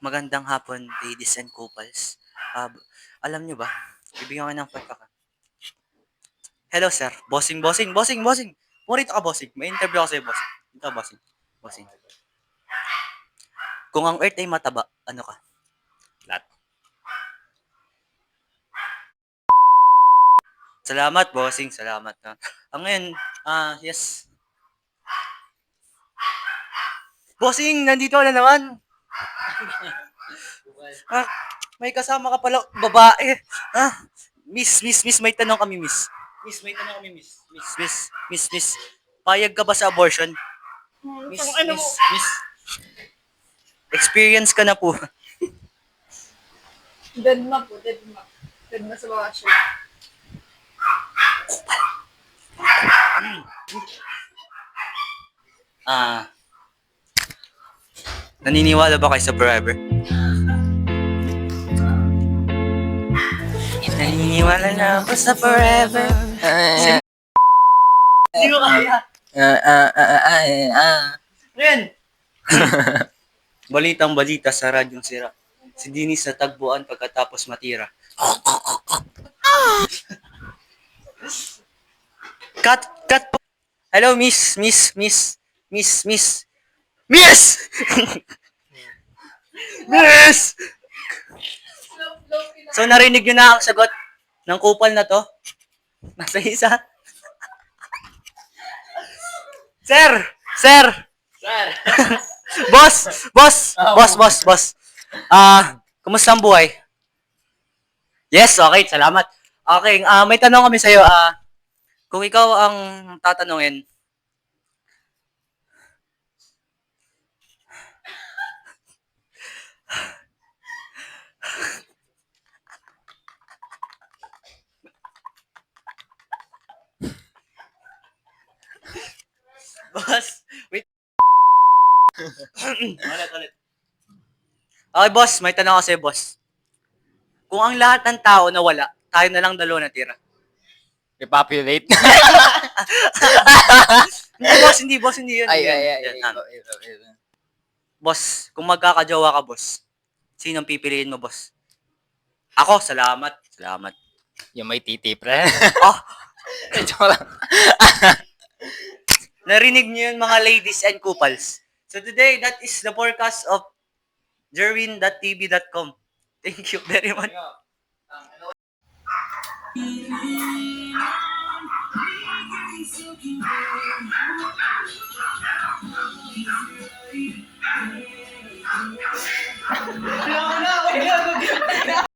Magandang hapon, ladies and couples. Alam nyo ba, bibigyan ko ng pagkaka. Hello, sir. Bossing, bossing, bossing, bossing. Purito ka, bossing. May interview ako sa'yo, bossing. Ito, bossing. Bossing. Kung ang earth ay mataba, ano ka? Lahat. Salamat, bossing. Salamat. Ang ngayon, yes. Bossing, nandito na naman. May kasama ka pala, babae. Miss, may tanong kami, miss. Miss, may tanong kami, miss. Miss. Payag ka ba sa abortion? Miss. Experience ka na po. Deadma po, deadma. Deadma sa bawah siya. Naniniwala ba kayo sa forever? Naniniwala na ako sa forever. Hindi ko kaya. Ren! Balitang balita sa radyong sira. Si Dinis sa tagbuan pagkatapos matira. Cut po. Hello, miss. Miss! So, narinig nyo na ang sagot ng kupal na to? Nasa isa? Sir! Boss. Kumusta ang buhay? Yes, okay, salamat. Okay, may tanong kami sa'yo. Kung ikaw ang tatanungin, boss, wait. Ulit. Okay, boss, may tanong ako sa'yo, boss. Kung ang lahat ng tao nawala, tayo na lang dalawa natira. Repopulate? Hindi, boss, hindi yun. Ay. Boss, kung magkakajowa ka, boss, sinong pipiliin mo, boss? Ako, salamat. Yung may titi, pre. Joke lang. Narinig niyo yun, mga ladies and couples. So today, that is the forecast of jerwin.tv.com. Thank you very much.